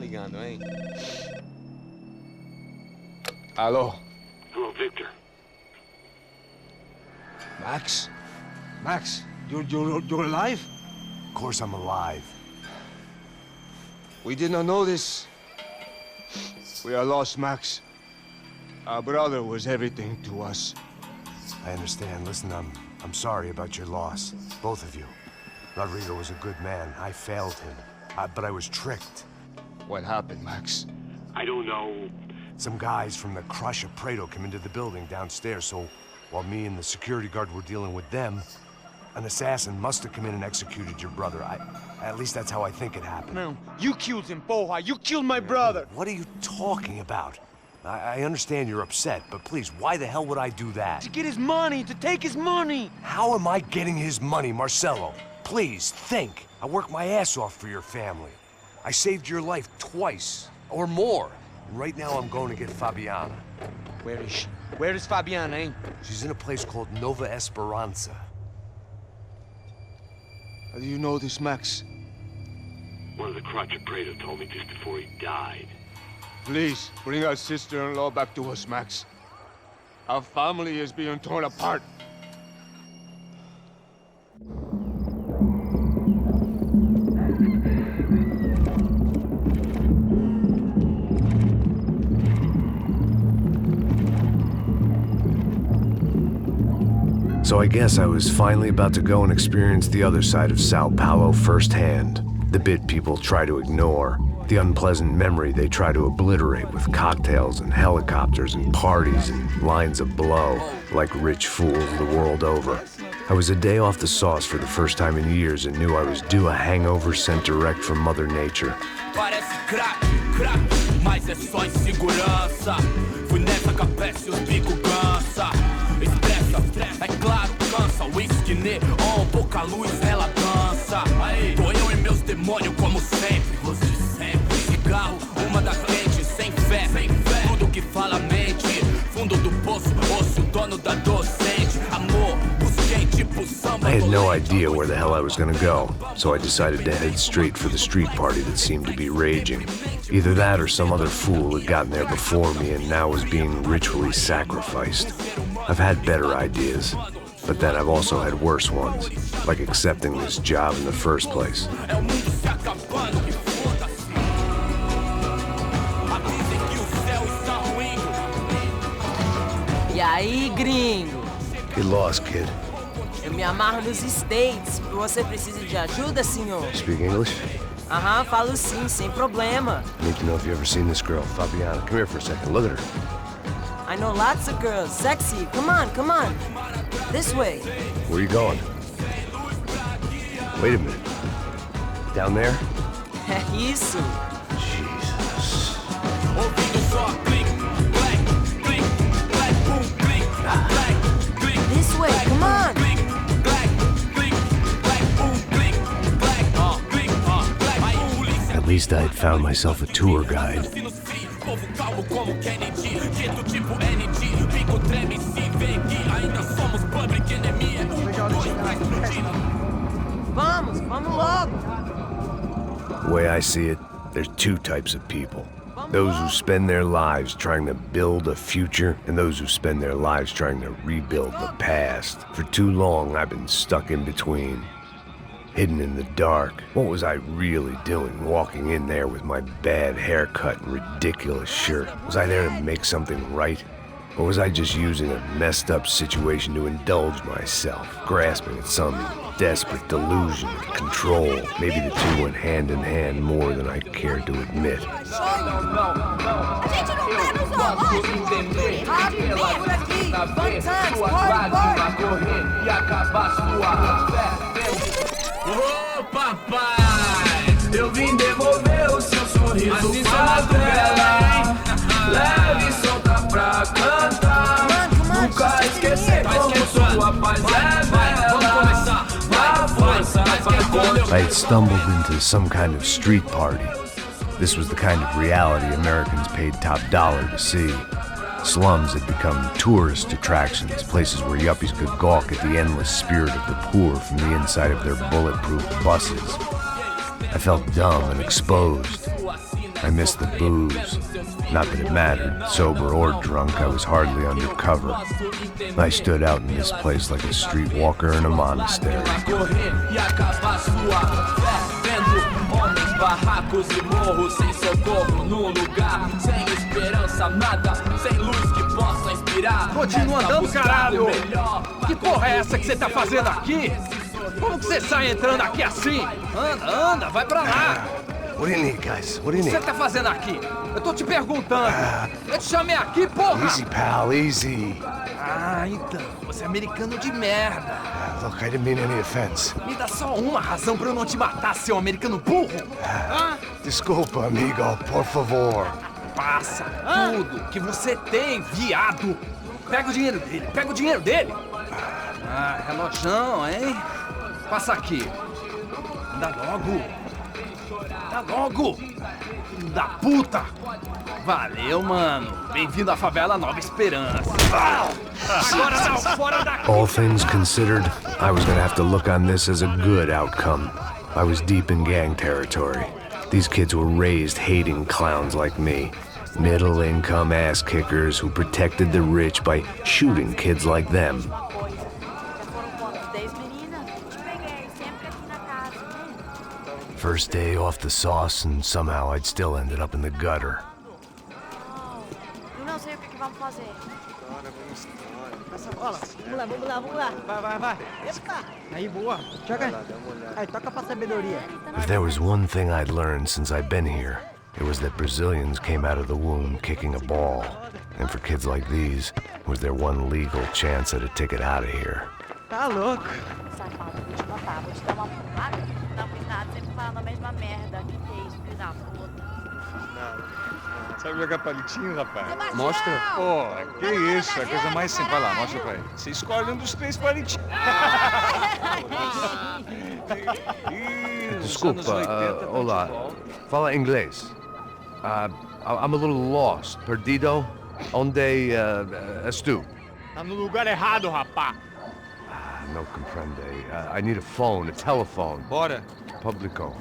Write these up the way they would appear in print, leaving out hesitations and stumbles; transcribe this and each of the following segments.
ligando, hein? Alô? Hello, Victor. Max? Max, you're alive? Of course I'm alive. We did not know this. We are lost, Max. Our brother was everything to us. I understand. Listen, I'm sorry about your loss. Both of you. Rodrigo was a good man. I failed him. But I was tricked. What happened, Max? I don't know. Some guys from the Crush of Prado came into the building downstairs, so while me and the security guard were dealing with them, an assassin must have come in and executed your brother. At least that's how I think it happened. No, you killed him, porra! You killed my brother! What are you talking about? I understand you're upset, but please, why the hell would I do that? To get his money, to take his money! How am I getting his money, Marcelo? Please, think. I worked my ass off for your family. I saved your life twice, or more. And right now I'm going to get Fabiana. Where is she? Where is Fabiana, eh? She's in a place called Nova Esperança. How do you know this, Max? One of the Crotch of Prado told me just before he died. Please, bring our sister-in-law back to us, Max. Our family is being torn apart. So I guess I was finally about to go and experience the other side of Sao Paulo firsthand. The bit people try to ignore. The unpleasant memory they try to obliterate with cocktails and helicopters and parties and lines of blow, like rich fools the world over. I was a day off the sauce for the first time in years and knew I was due a hangover sent direct from Mother Nature. Parece crack, crack, mas é só insegurança. Fui nessa capete, os bico cansa. Expressa, é claro, cansa. Whisky neon, pouca luz, ela dança. Tô eu e meus demônios como sempre. Você sempre. Cigarro, uma das lentes, sem fé. Tudo que fala mente. Fundo do poço, osso, dono da docente. Amor, busquei tipo samba. I had no idea where the hell I was gonna go, so I decided to head straight for the street party that seemed to be raging. Either that or some other fool had gotten there before me and now was being ritually sacrificed. I've had better ideas, but then I've also had worse ones, like accepting this job in the first place. E aí, gringo? Get lost, kid. Eu me amarro nos States. Você precisa de ajuda, senhor? Speak English? Aham, falo sim, sem problema. Need to know if you ever seen this girl, Fabiana. Come here for a second. Look at her. I know lots of girls. Sexy. Come on, come on. This way. Where are you going? Wait a minute. Down there? É isso. Jesus. This way, come on. At least I had found myself a tour guide. Vamos logo. The way I see it, there's two types of people. Those who spend their lives trying to build a future, and those who spend their lives trying to rebuild the past. For too long, I've been stuck in between. Hidden in the dark. What was I really doing walking in there with my bad haircut and ridiculous shirt? Was I there to make something right? Or was I just using a messed up situation to indulge myself, grasping at some desperate delusion of control? Maybe the two went hand in hand more than I cared to admit. Ô papai, eu vim devolver o seu sorriso favela. Leve e solta pra cantar. Nunca esquecer como sua paz é bela. Na força I had stumbled into some kind of street party. This was the kind of reality Americans paid top dollar to see. Slums had become tourist attractions, places where yuppies could gawk at the endless spirit of the poor from the inside of their bulletproof buses. I felt dumb and exposed. I missed the booze. Not that it mattered. Sober or drunk, I was hardly undercover. I stood out in this place like a streetwalker in a monastery. Barracos e morros sem socorro num lugar sem esperança, nada sem luz que possa inspirar. Continua andando, caralho! Que porra é essa que você tá fazendo aqui? Como que você sai entrando aqui assim? Anda, vai pra lá! What do you need, guys? What do you O que need? você tá fazendo aqui? Eu tô te perguntando. Eu te chamei aqui, porra! Easy, pal, easy. Ah, então, você é americano de merda. Look, I didn't mean any offense. Me dá só uma razão pra eu não te matar, seu americano burro. Desculpa, amigo, por favor. Passa tudo que você tem, viado. Pega o dinheiro dele, Ah, relojão, hein? Passa aqui. Dá logo. Filho da puta. Valeu, mano. Bem-vindo à favela Nova Esperança. Agora não, fora daqui. All things considered, I was gonna have to look on this as a good outcome. I was deep in gang territory. These kids were raised hating clowns like me. Middle-income ass-kickers who protected the rich by shooting kids like them. First day off the sauce, and somehow I'd still ended up in the gutter. Eu não sei o que vamos fazer. Passa a bola. Vamos lá. Vai. Epa! Aí, boa. Joga. Aí, toca pra sabedoria. If there was one thing I'd learned since I'd been here, it was that Brazilians came out of the womb kicking a ball. And for kids like these, it was their one legal chance at a ticket out of here. Tá louco. Safado, vou te matar, vou te dar uma porrada. Não fiz nada, sempre falando a mesma merda. Que é isso, filho da puta? Sabe jogar palitinho, rapaz? Mostra. Pô, que isso, é a coisa mais simples. Vai lá, mostra pra ele. Você escolhe um dos 3 palitinhos. Desculpa, olá. Fala inglês. I'm a little lost. Perdido? Onde estou? Tá no lugar errado, rapá. No comprende. I need a phone, a telephone. Bora. Publico.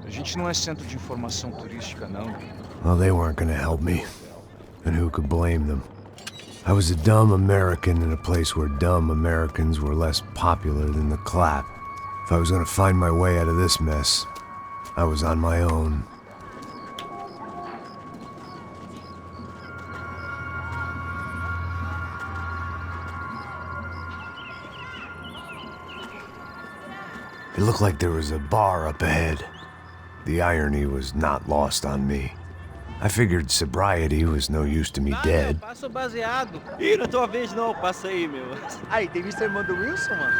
A gente não é centro de informação turística, não. Well, they weren't gonna help me. And who could blame them? I was a dumb American in a place where dumb Americans were less popular than the clap. If I was gonna find my way out of this mess, I was on my own. It looked like there was a bar up ahead. The irony was not lost on me. I figured sobriety was no use to me dead. Passo baseado. Ih, não é tua vez não, passa aí, meu. Aí, tem visto a irmã do Wilson, mano?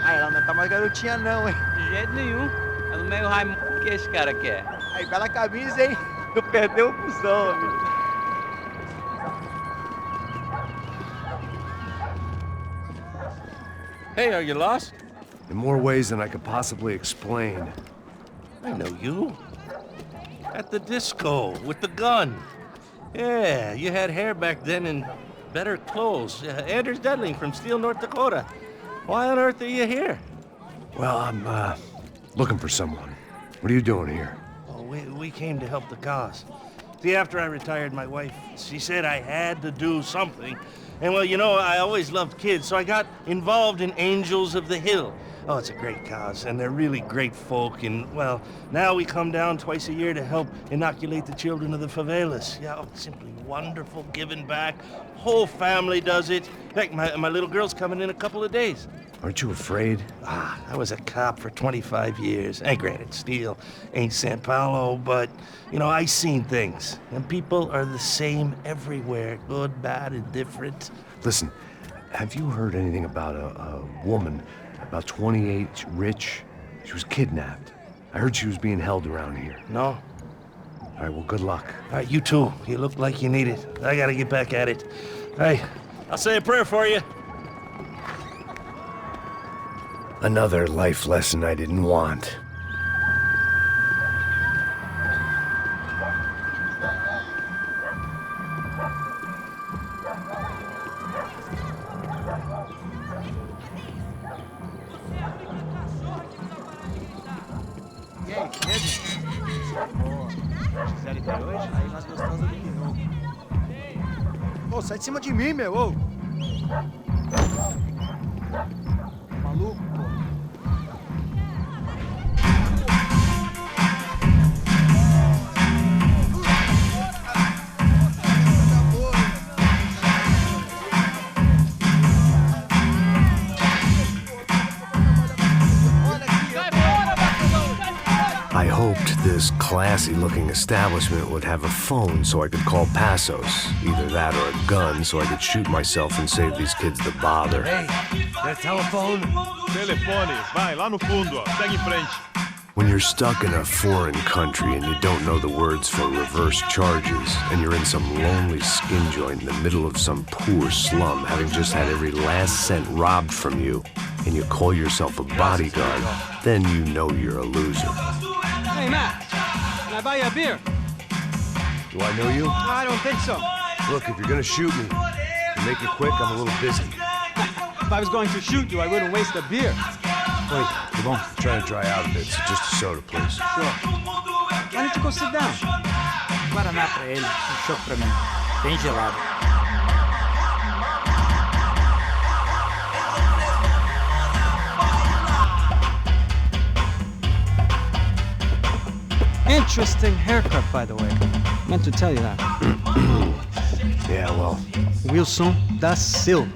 Ah, ela não tá mais garotinha não, hein? De jeito nenhum. É no meio Raimundo que esse cara quer. Aí, bela camisa, hein? Tu perdeu o cuzão, amigo. Hey, are you lost? In more ways than I could possibly explain. I know you. At the disco, with the gun. Yeah, you had hair back then and better clothes. Anders Dudling from Steele, North Dakota. Why on earth are you here? Well, I'm, looking for someone. What are you doing here? Oh, we came to help the cause. See, after I retired, my wife, she said I had to do something. And well, you know, I always loved kids, so I got involved in Angels of the Hill. Oh, it's a great cause, and they're really great folk, and, well, now we come down twice a year to help inoculate the children of the favelas. Yeah, oh, simply wonderful, giving back. Whole family does it. In fact, my little girl's coming in a couple of days. Aren't you afraid? I was a cop for 25 years. And granted, Steele ain't São Paulo, but, you know, I seen things. And people are the same everywhere, good, bad, and different. Listen, have you heard anything about a woman, about 28, rich? She was kidnapped. I heard she was being held around here. No? All right, well, good luck. All right, you too. You look like you need it. I gotta get back at it. Hey, I'll say a prayer for you. Another life lesson I didn't want. E aí, beleza? Boa. Se quiserem ter Ô, sai de cima de mim, meu, ô! Maluco, pô. I hoped this classy-looking establishment would have a phone so I could call Passos. Either that or a gun so I could shoot myself and save these kids the bother. Hey, that telephone? Telefone, vai, lá no fundo, ó. Segue em frente. When you're stuck in a foreign country and you don't know the words for reverse charges, and you're in some lonely skin joint in the middle of some poor slum, having just had every last cent robbed from you, and you call yourself a bodyguard, then you know you're a loser. Hey, Matt, can I buy you a beer? Do I know you? I don't think so. Look, if you're gonna shoot me, to make it quick, I'm a little busy. If I was going to shoot you, I wouldn't waste a beer. Wait, come on. I'm trying to dry out a bit, so just a soda, please. Sure. Why don't you go sit down? Guaraná pra ele, chopp pra mim. Bem gelado. Interesting haircut, by the way. Meant to tell you that. Yeah, well, Wilson da Silva.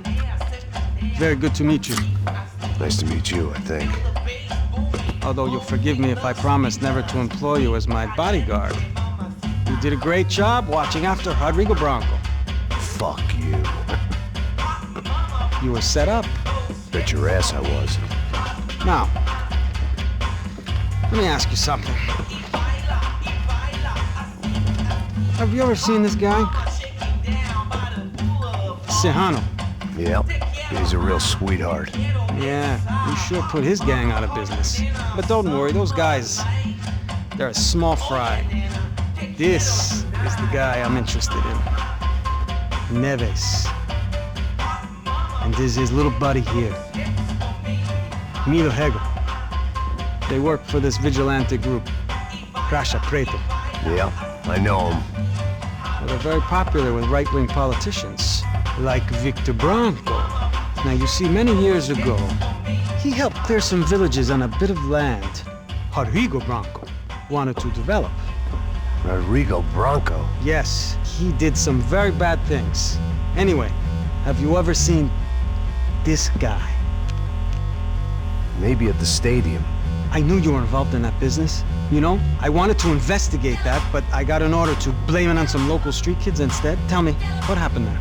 Very good to meet you. nice to meet you, I think. Although you'll forgive me if I promise never to employ you as my bodyguard. You did a great job watching after Rodrigo Branco. Fuck you. You were set up. Bet your ass I was. Now, let me ask you something. Have you ever seen this guy? Serrano. Yep, he's a real sweetheart. Yeah, you sure put his gang out of business. But don't worry, those guys, they're a small fry. This is the guy I'm interested in. Neves. And this is his little buddy here. Milo Hegel. They work for this vigilante group, Crasha Preto. Yeah, I know him. Well, they're very popular with right-wing politicians, like Victor Branco. Now, you see, many years ago, he helped clear some villages on a bit of land Rodrigo Branco wanted to develop. Rodrigo Branco? Yes, he did some very bad things. Anyway, have you ever seen this guy? Maybe at the stadium. I knew you were involved in that business. You know, I wanted to investigate that, but I got an order to blame it on some local street kids instead. Tell me, what happened there?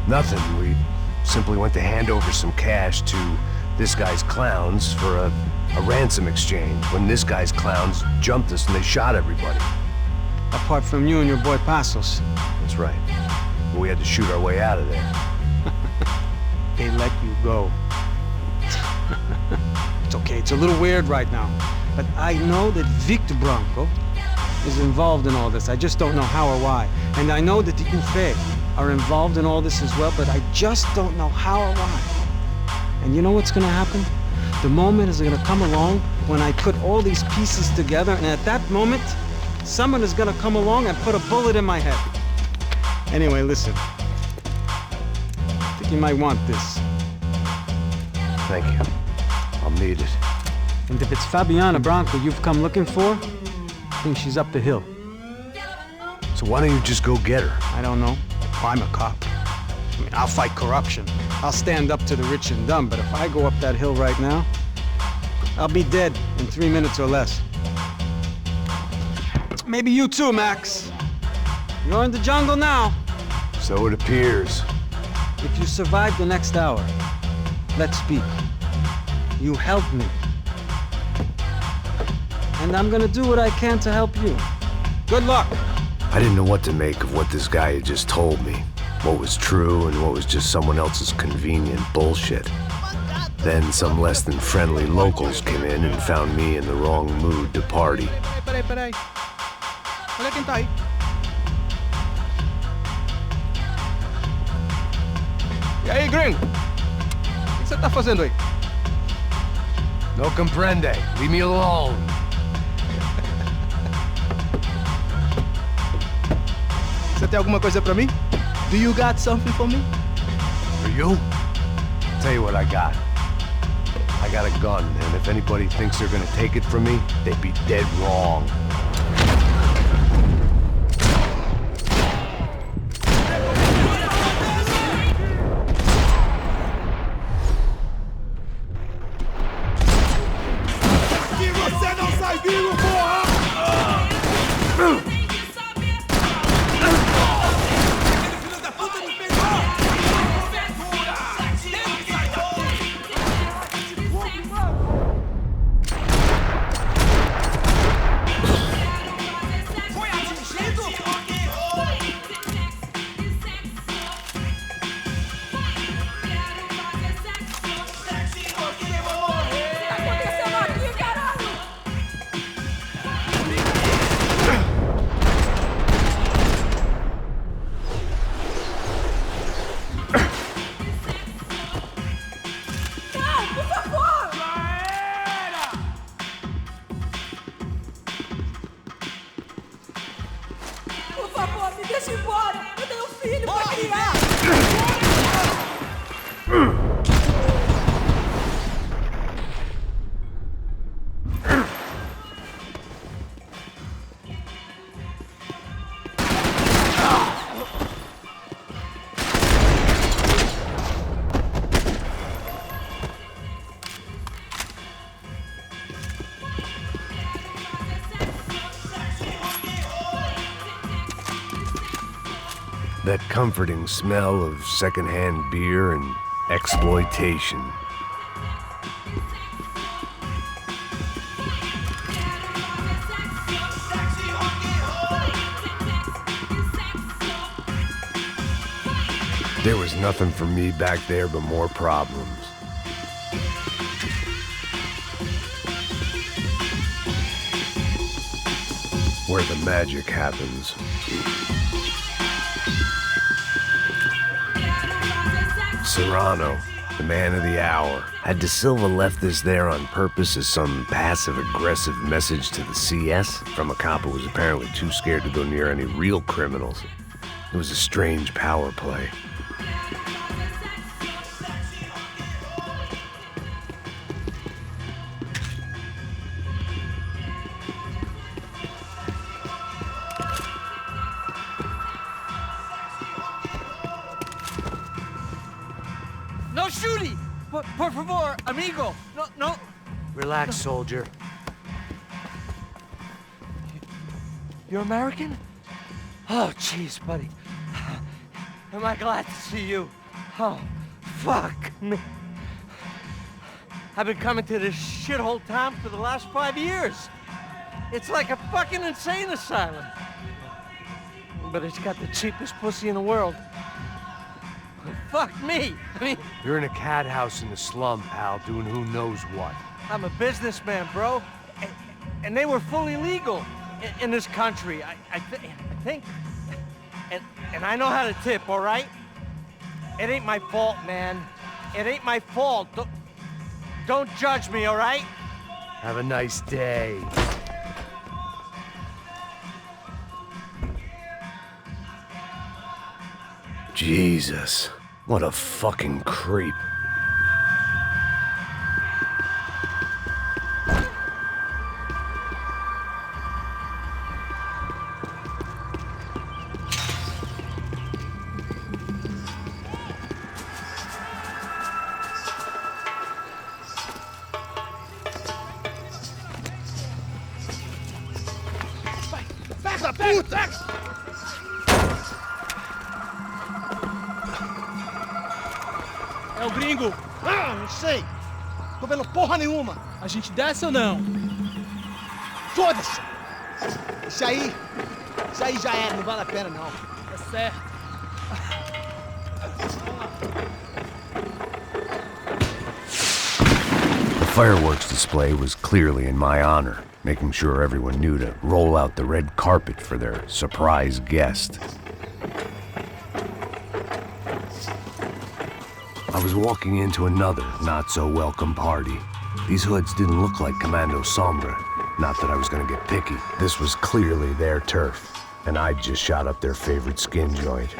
Nothing. We simply went to hand over some cash to this guy's clowns for a ransom exchange when this guy's clowns jumped us and they shot everybody. Apart from you and your boy Passos. That's right. We had to shoot our way out of there. They let you go. It's okay, it's a little weird right now. But I know that Victor Branco is involved in all this. I just don't know how or why. And I know that the UFE are involved in all this as well, but I just don't know how or why. And you know what's gonna happen? The moment is gonna come along when I put all these pieces together, and at that moment, someone is gonna come along and put a bullet in my head. Anyway, listen. I think you might want this. Thank you. I'll need it. And if it's Fabiana Branco you've come looking for, I think she's up the hill. So why don't you just go get her? I don't know. I'm a cop. I mean, I'll fight corruption. I'll stand up to the rich and dumb, but if I go up that hill right now, I'll be dead in 3 minutes or less. Maybe you too, Max. You're in the jungle now. So it appears. If you survive the next hour, let's speak. You help me. And I'm gonna do what I can to help you. Good luck. I didn't know what to make of what this guy had just told me. What was true and what was just someone else's convenient bullshit. Then some less than friendly locals came in and found me in the wrong mood to party. Peraí. Olha quem tá aí. E aí, gringo? O que você tá fazendo aí? No comprende. Leave me alone. Você tem alguma coisa pra mim? Do you got something for me? For you? Tell you what I got. I got a gun, and if anybody thinks they're gonna take it from me, they'd be dead wrong. That comforting smell of secondhand beer and exploitation. There was nothing for me back there but more problems. Where the magic happens. Serrano, the man of the hour. Had De Silva left this there on purpose as some passive-aggressive message to the CS from a cop who was apparently too scared to go near any real criminals? It was a strange power play. No shooting! Por favor, amigo! No. Relax, soldier. You're American? Oh, jeez, buddy. Am I glad to see you? Oh, fuck me. I've been coming to this shithole town for the last 5 years. It's like a fucking insane asylum. But it's got the cheapest pussy in the world. Fuck me. I mean... You're in a cat house in the slum, pal, doing who knows what. I'm a businessman, bro. And they were fully legal in this country, I think. And I know how to tip, all right? It ain't my fault, man. It ain't my fault. Don't judge me, all right? Have a nice day. Jesus, what a fucking creep. Essa puta! É o gringo. Ah, não sei. Tô vendo porra nenhuma. A gente desce ou não? Foda-se! Isso aí já era, não vale a pena não. É certo. The fireworks display was clearly in my honor, making sure everyone knew to roll out the red carpet for their surprise guest. I was walking into another not-so-welcome party. These hoods didn't look like Commando Sombra. Not that I was gonna get picky. This was clearly their turf, and I'd just shot up their favorite skin joint.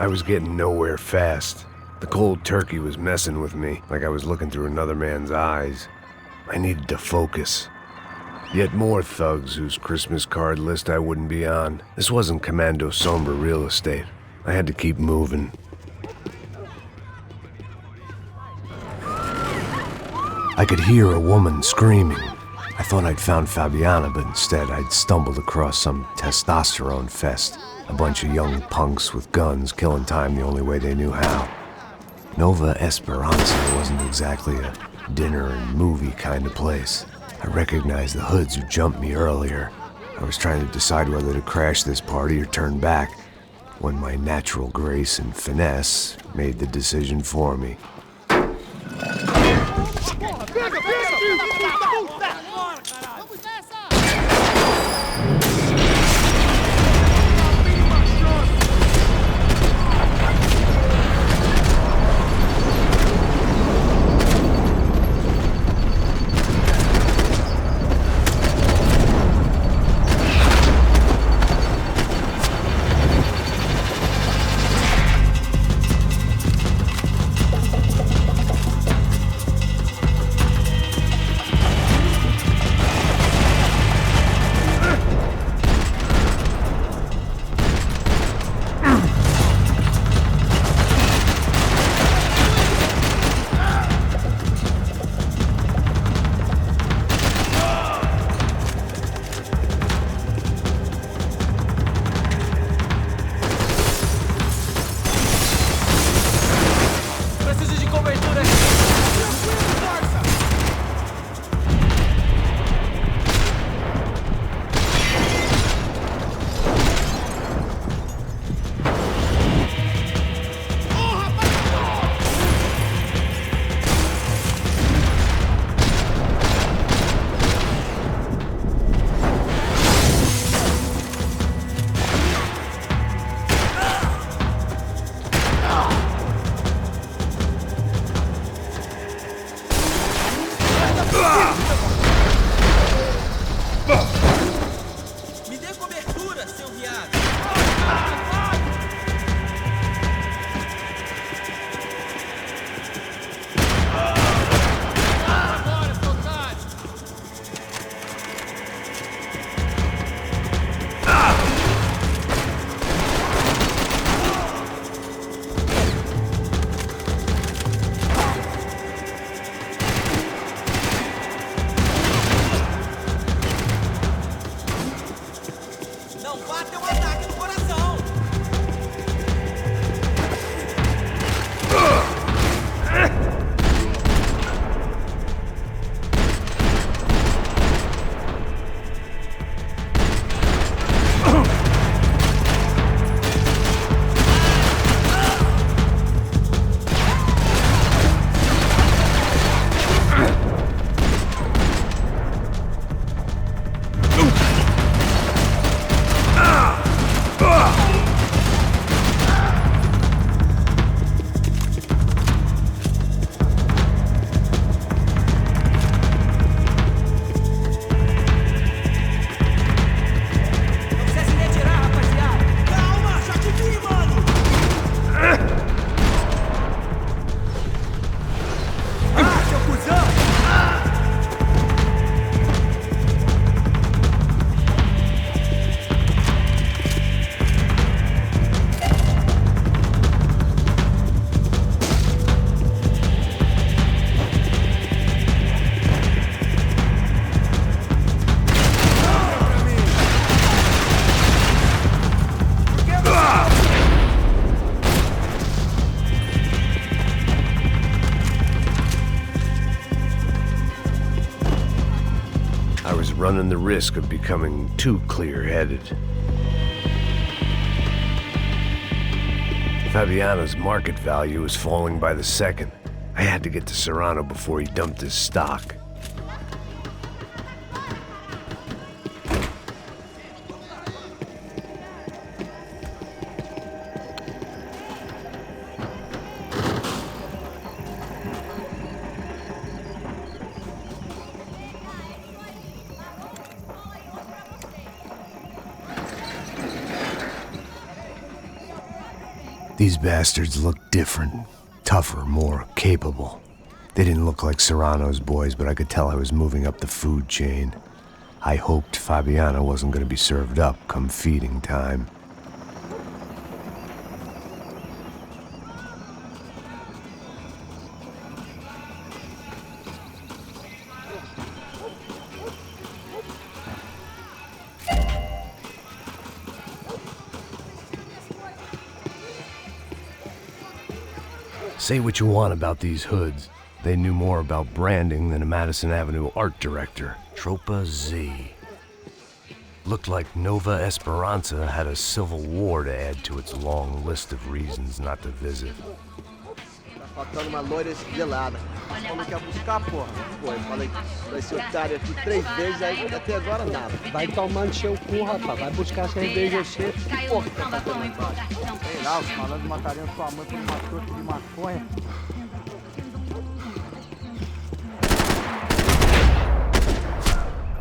I was getting nowhere fast. The cold turkey was messing with me, like I was looking through another man's eyes. I needed to focus. Yet more thugs whose Christmas card list I wouldn't be on. This wasn't Commando Sombra real estate. I had to keep moving. I could hear a woman screaming. I thought I'd found Fabiana, but instead I'd stumbled across some testosterone fest. A bunch of young punks with guns killing time the only way they knew how. Nova Esperanza wasn't exactly a dinner and movie kind of place. I recognized the hoods who jumped me earlier. I was trying to decide whether to crash this party or turn back, when my natural grace and finesse made the decision for me. Running the risk of becoming too clear-headed. Fabiana's market value was falling by the second. I had to get to Serrano before he dumped his stock. These bastards looked different, tougher, more capable. They didn't look like Serrano's boys, but I could tell I was moving up the food chain. I hoped Fabiana wasn't going to be served up come feeding time. Say what you want about these hoods. They knew more about branding than a Madison Avenue art director. Tropa Z. Looked like Nova Esperança had a civil war to add to its long list of reasons not to visit. Tá faltando uma loira gelada. Falou que ia buscar, porra. Pô, eu falei pra esse otário aqui 3 vezes, aí até agora nada. Vai tomando seu cu, rapaz. Vai buscar cerveja você. Porra, que tá fazendo embaixo. Sei lá, os malandros matariam sua mãe por uma torta de maconha.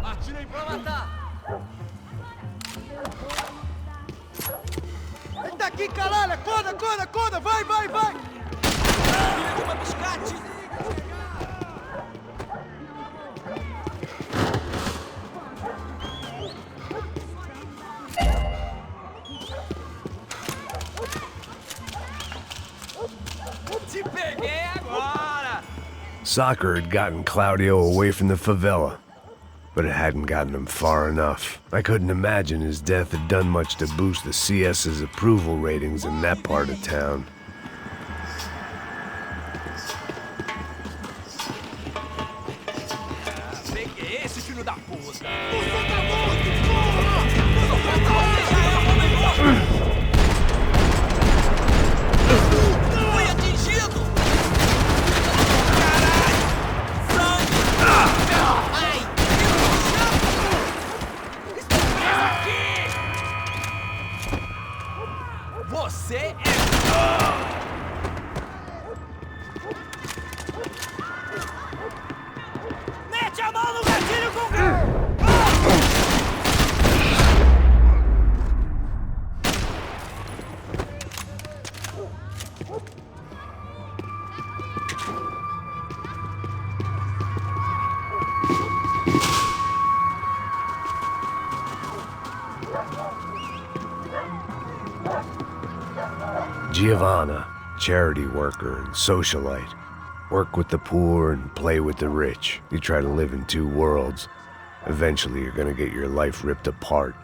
Atirem pra matar! Ele tá aqui, caralho! Acorda! Vai! Filha de uma biscate! Te peguei agora! Soccer had gotten Claudio away from the favela, but it hadn't gotten him far enough. I couldn't imagine his death had done much to boost the CS's approval ratings in that part of town. Peguei esse filho da puta! Fui atingido! Caralho! Sangue! Ai! Estou preso aqui! Você é... Mete a mão no gatilho com... Giovanna, charity worker and socialite. Work with the poor and play with the rich. You try to live in 2 worlds. Eventually you're gonna get your life ripped apart.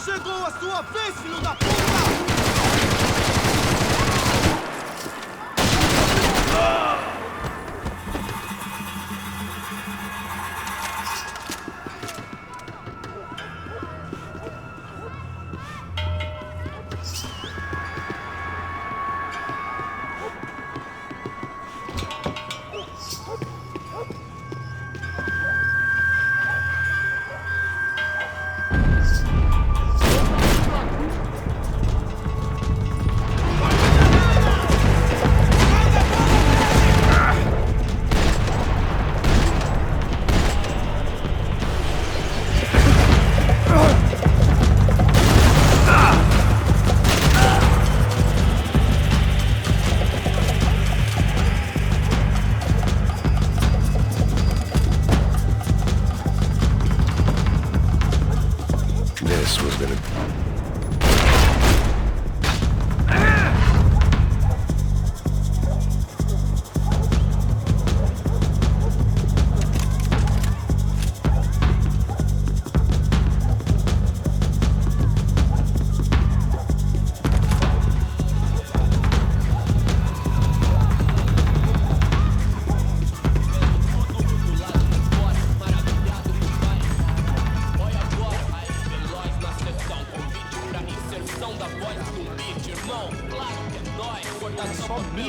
Chegou a sua vez, filho da puta!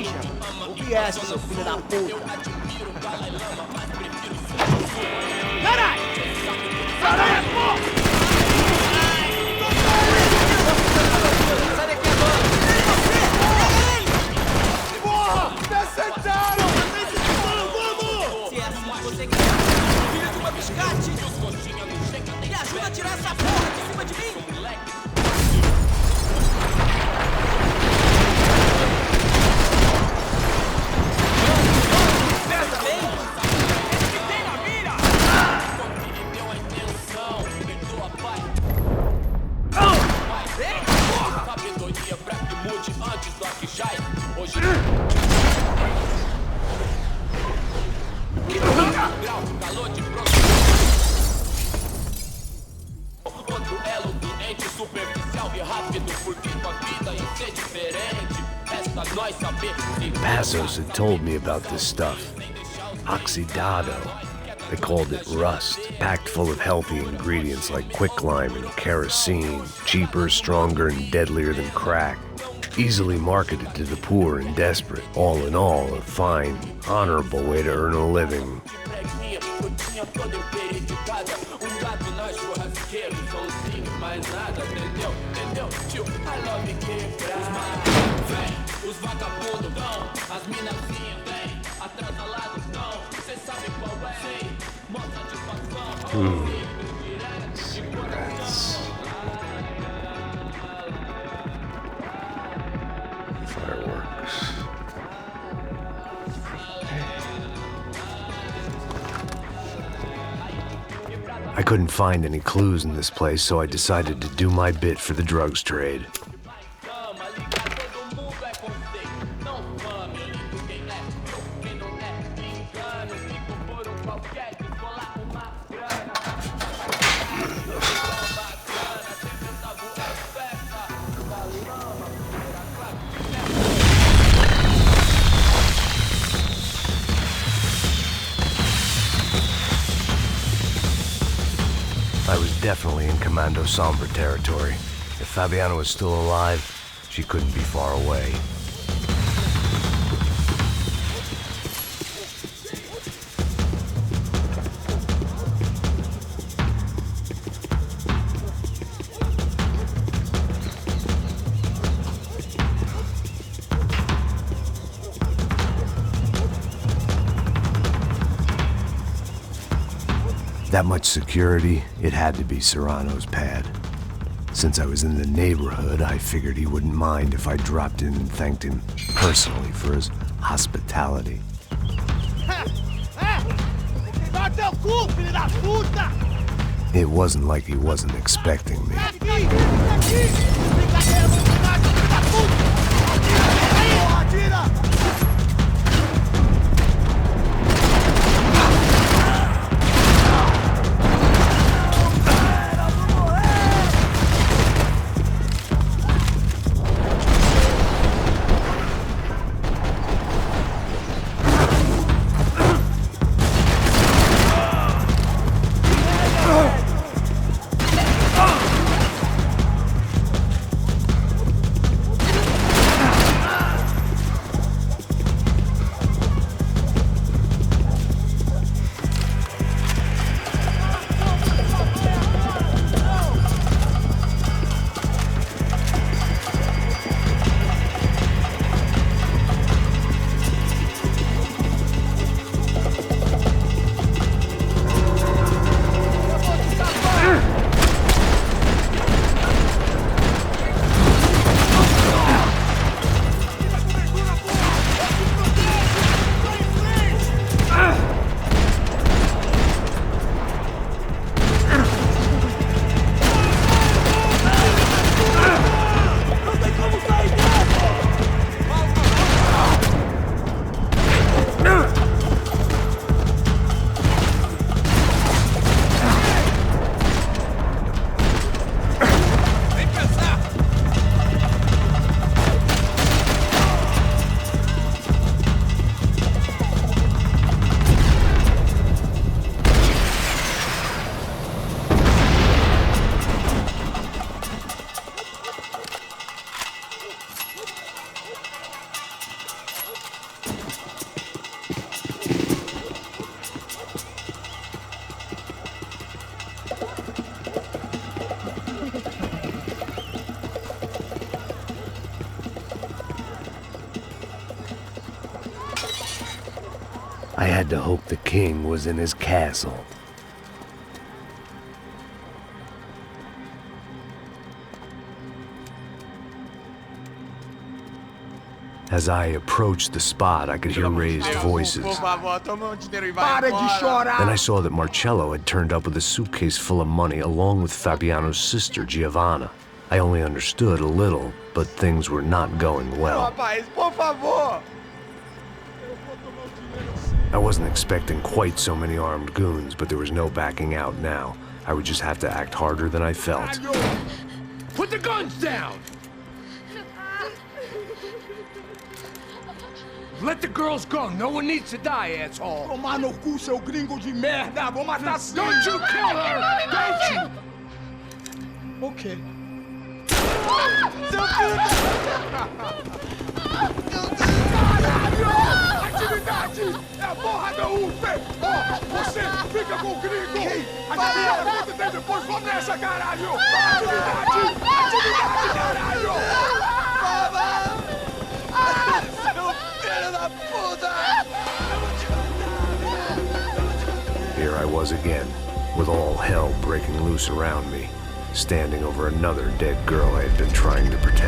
bicha. O que é essa, seu filho da puta? Caralho! Caralho, porra! Sai daqui agora! Porra! Me acertaram! Vamos! Se é assim que você quer, filho de uma biscate! Me ajuda a tirar essa porra de cima de mim! Passos had told me about this stuff. Oxidado. They called it rust, packed full of healthy ingredients like quicklime and kerosene, cheaper, stronger, and deadlier than crack. Easily marketed to the poor and desperate. All in all, a fine, honorable way to earn a living. Cigarettes. Fireworks. I couldn't find any clues in this place, so I decided to do my bit for the drugs trade. I was definitely in Commando Sombra territory. If Fabiana was still alive, she couldn't be far away. That much security, it had to be Serrano's pad. Since I was in the neighborhood, I figured he wouldn't mind if I dropped in and thanked him personally for his hospitality. It wasn't like he wasn't expecting me. I had to hope the king was in his castle. As I approached the spot, I could hear raised voices. Then I saw that Marcello had turned up with a suitcase full of money along with Fabiano's sister, Giovanna. I only understood a little, but things were not going well. I wasn't expecting quite so many armed goons, but there was no backing out now. I would just have to act harder than I felt. Put the guns down! Let the girls go. No one needs to die, asshole. Tomar no cu, seu gringo de merda. Vou matar sim. Don't you kill her! Don't you? Okay. Caralho! Atividade! É a porra da UP! Ó, você fica com o gringo! Adivinha quanto tem depois? Vamos nessa, caralho! Atividade! Atividade, caralho! Here I was again, with all hell breaking loose around me, standing over another dead girl I had been trying to protect.